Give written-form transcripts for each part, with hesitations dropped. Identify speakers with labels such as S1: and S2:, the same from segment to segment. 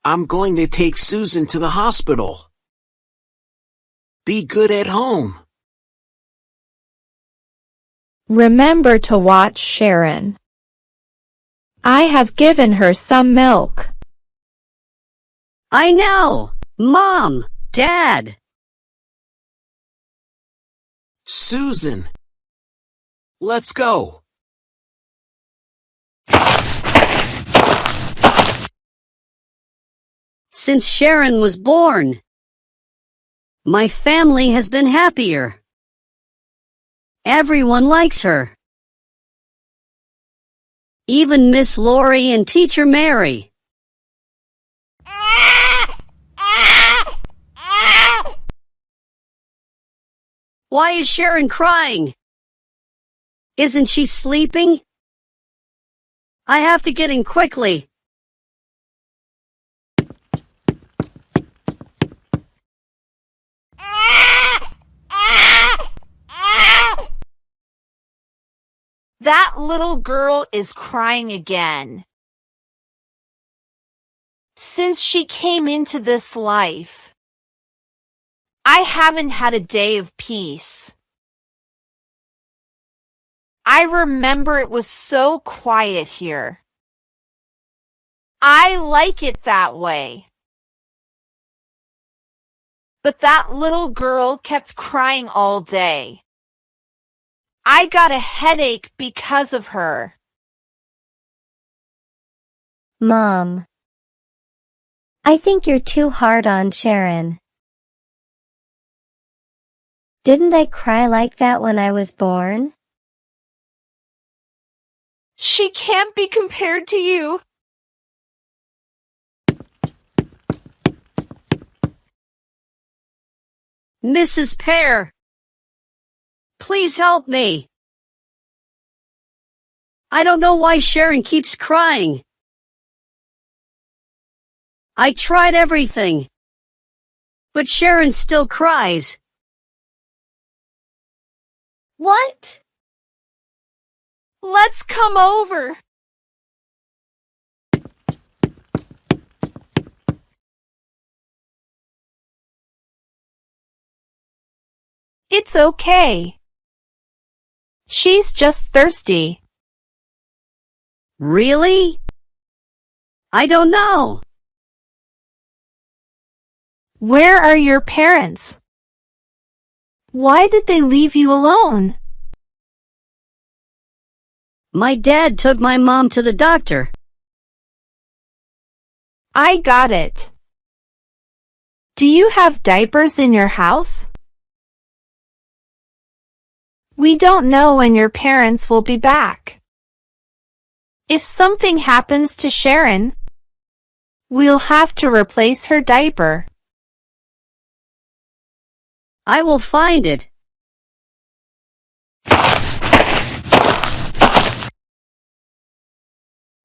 S1: I'm going to take Susan to the hospital. Be good at home.
S2: Remember to watch Sharon. I have given her some milk.
S3: I know. Mom, Dad.
S1: Susan. Let's go.
S3: Since Sharon was born, my family has been happier. Everyone likes her. Even Miss Laurie and Teacher Mary. Why is Sharon crying? Isn't she sleeping? I have to get in quickly.
S2: That little girl is crying again. Since she came into this life, I haven't had a day of peace. I remember it was so quiet here. I like it that way. But that little girl kept crying all day. I got a headache because of her.
S4: Mom, I think you're too hard on Sharon. Didn't I cry like that when I was born?
S2: She can't be compared to you.
S3: Mrs. Pear, please help me. I don't know why Sharon keeps crying. I tried everything, but Sharon still cries.
S2: What? Let's come over. It's okay. She's just thirsty.
S3: Really? I don't know.
S2: Where are your parents? Why did they leave you alone?
S3: My dad took my mom to the doctor.
S2: I got it. Do you have diapers in your house? We don't know when your parents will be back. If something happens to Sharon, we'll have to replace her diaper.
S3: I will find it.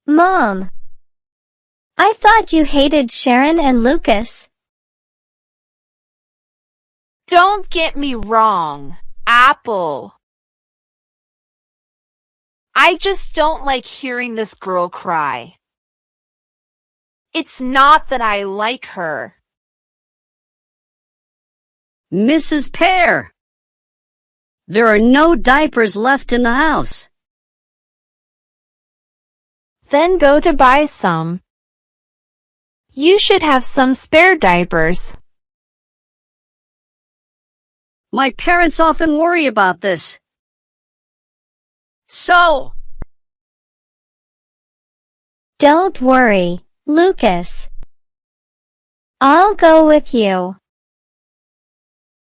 S4: Mom, I thought you hated Sharon and Lucas.
S2: Don't get me wrong, Apple. I just don't like hearing this girl cry. It's not that I like her.
S3: Mrs. Pear, there are no diapers left in the house.
S2: Then go to buy some. You should have some spare diapers.
S3: My parents often worry about this. So,
S4: Don't worry, Lucas. I'll go with you.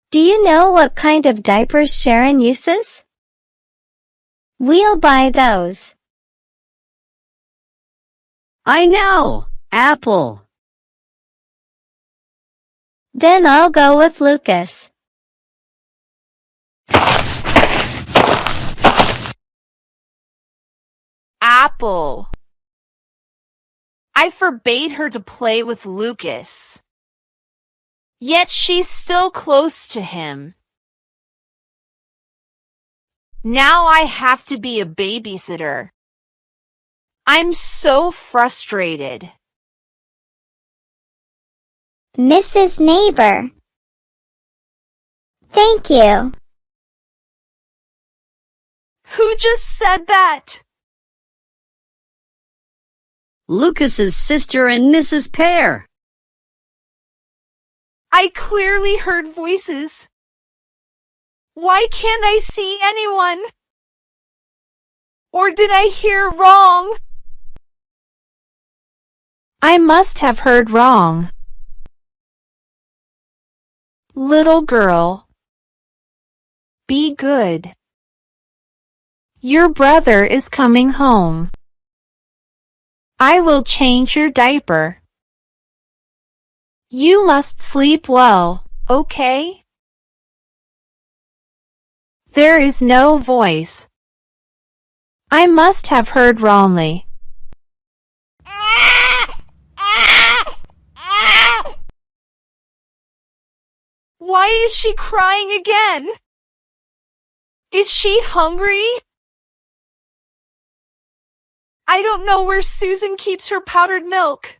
S4: Do you know what kind of diapers Sharon uses? We'll buy those.
S3: I know, Apple.
S4: Then I'll go with Lucas.
S2: Apple. I forbade her to play with Lucas. Yet she's still close to him. Now I have to be a babysitter. I'm so frustrated.
S5: Mrs. Neighbor. Thank you.
S2: Who just said that?
S3: Lucas's sister and Mrs. Pear.
S2: I clearly heard voices. Why can't I see anyone? Or did I hear wrong? I must have heard wrong. Little girl, be good. Your brother is coming home. I will change your diaper. You must sleep well, okay? There is no voice. I must have heard wrongly. Why is she crying again? Is she hungry? I don't know where Susan keeps her powdered milk.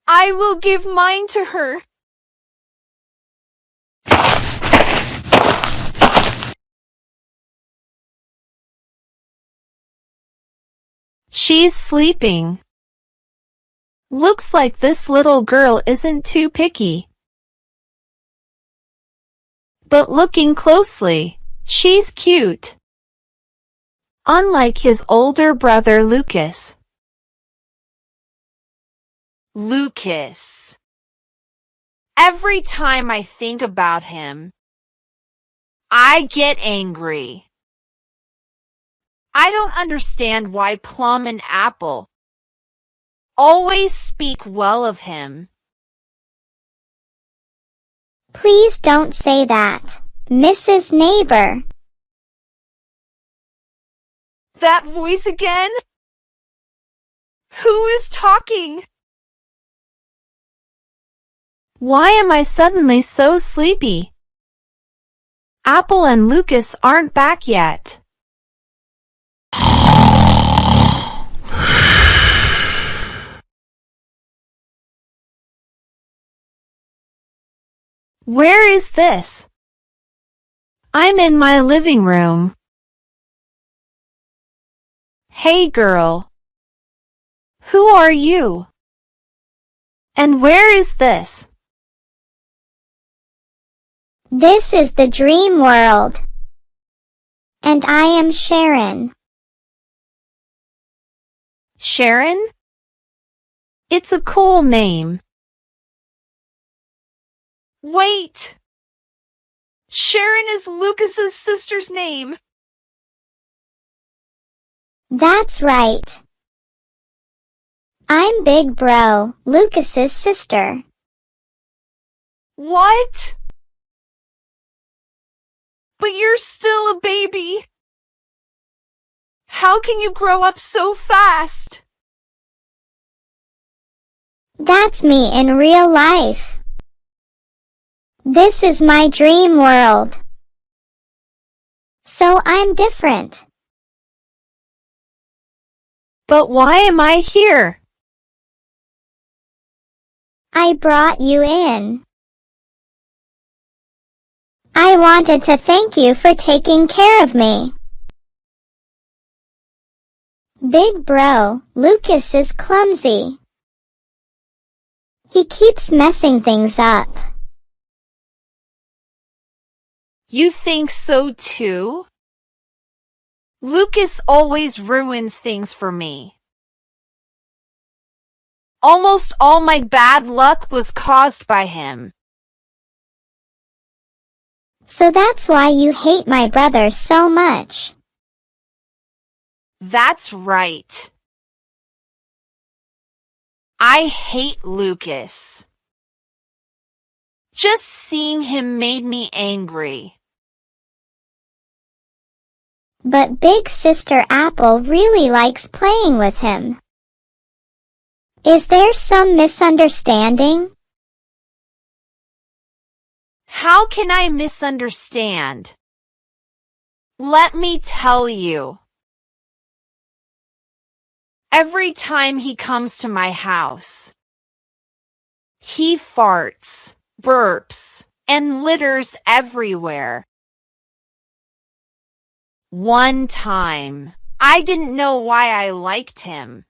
S2: I will give mine to her. She's sleeping. Looks like this little girl isn't too picky. But looking closely, she's cute. Unlike his older brother Lucas. Lucas. Every time I think about him, I get angry. I don't understand why Plum and Apple always speak well of him.
S5: Please don't say that, Mrs. Neighbor.
S2: That voice again? Who is talking? Why am I suddenly so sleepy? Apple and Lucas aren't back yet. Where is this? I'm in my living room. Hey girl. Who are you? And where is this?
S5: This is the dream world. And I am Sharon.
S2: Sharon? It's a cool name. Wait! Sharon is Lucas's sister's name.
S5: That's right. I'm Big Bro, Lucas's sister.
S2: What? But you're still a baby. How can you grow up so fast?
S5: That's me in real life. This is my dream world. So I'm different.
S2: But why am I here?
S5: I brought you in. I wanted to thank you for taking care of me. Big Bro, Lucas is clumsy. He keeps messing things up.
S2: You think so too? Lucas always ruins things for me. Almost all my bad luck was caused by him.
S5: So that's why you hate my brother so much.
S2: That's right. I hate Lucas. Just seeing him made me angry.
S5: But Big Sister Apple really likes playing with him. Is there some misunderstanding?
S2: How can I misunderstand? Let me tell you. Every time he comes to my house, He farts, burps, and litters everywhere. One time, I didn't know why I liked him.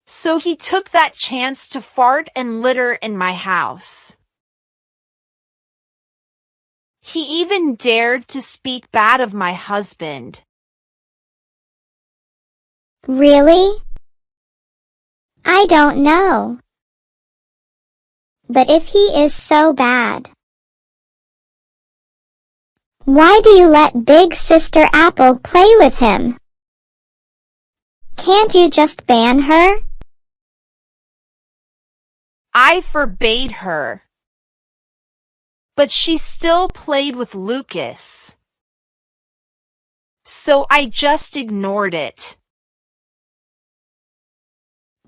S2: So he took that chance to fart and litter in my house. He even dared to speak bad of my husband.
S5: Really? I don't know. But if he is so bad, why do you let Big Sister Apple play with him? Can't you just ban her?
S2: I forbade her. But she still played with Lucas. So I just ignored it.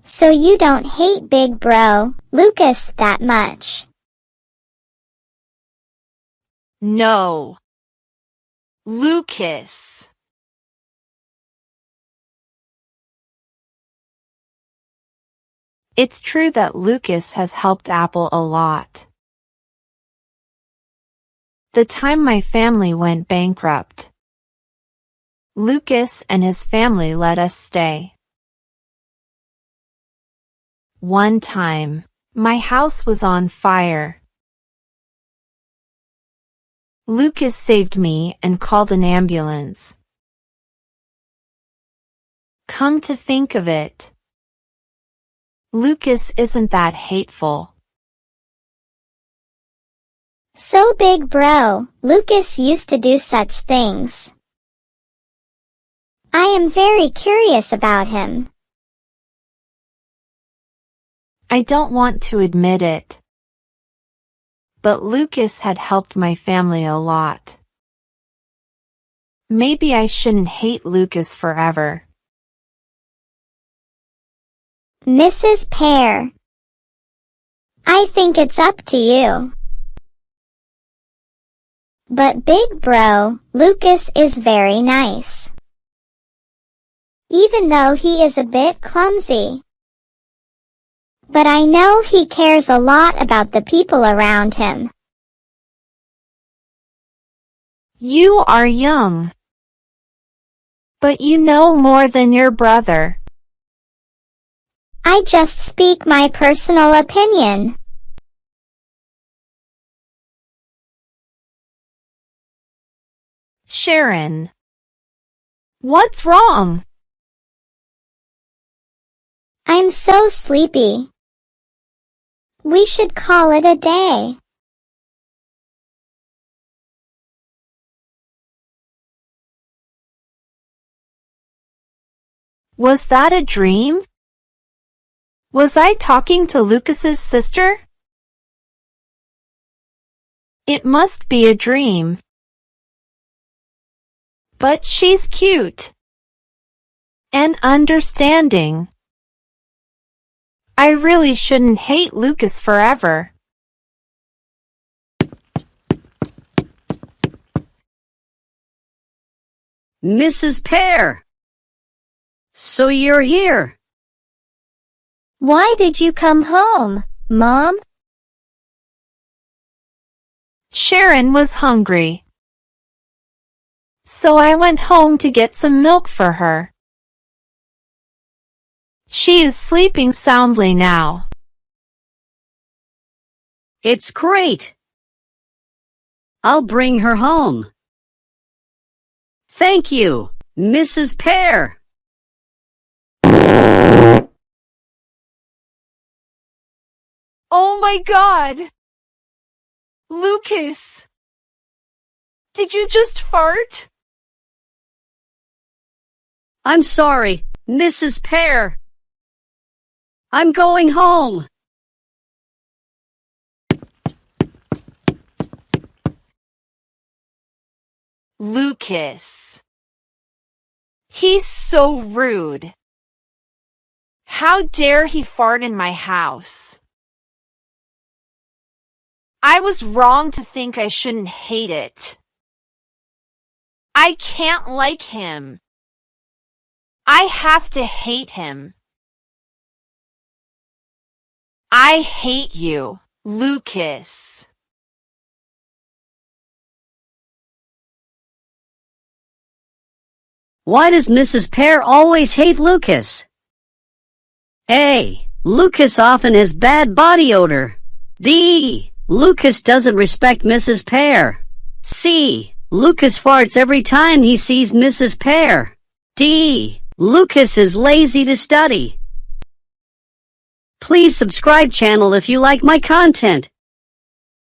S5: So you don't hate Big Bro, Lucas, that much?
S2: No. Lucas. It's true that Lucas has helped Apple a lot. The time my family went bankrupt, Lucas and his family let us stay. One time, my house was on fire. Lucas saved me and called an ambulance. Come to think of it, Lucas isn't that hateful.
S5: So Big Bro, Lucas used to do such things. I am very curious about him.
S2: I don't want to admit it, but Lucas had helped my family a lot. Maybe I shouldn't hate Lucas forever.
S5: Mrs. Pear, I think it's up to you. But Big Bro, Lucas is very nice. Even though he is a bit clumsy. But I know he cares a lot about the people around him.
S2: You are young, but you know more than your brother.
S5: I just speak my personal opinion.
S2: Sharon, what's wrong?
S5: I'm so sleepy. We should call it a day.
S2: Was that a dream? Was I talking to Lucas's sister? It must be a dream. But she's cute and understanding. I really shouldn't hate Lucas forever.
S3: Mrs. Pear! So you're here.
S4: Why did you come home, Mom?
S2: Sharon was hungry, so I went home to get some milk for her. She is sleeping soundly now.
S3: It's great. I'll bring her home. Thank you, Mrs. Pear.
S2: Oh my God! Lucas! Did you just fart?
S3: I'm sorry, Mrs. Pear. I'm going home.
S2: Lucas. He's so rude. How dare he fart in my house? I was wrong to think I shouldn't hate it. I can't like him. I have to hate him. I I hate you, Lucas.
S3: Why does Mrs. Pear always hate Lucas? A. Lucas often has bad body odor. D. Lucas doesn't respect Mrs. Pear. C. Lucas farts every time he sees Mrs. Pear. D. Lucas is lazy to study. Please subscribe channel if you like my content.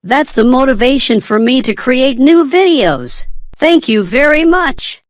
S3: That's the motivation for me to create new videos. Thank you very much.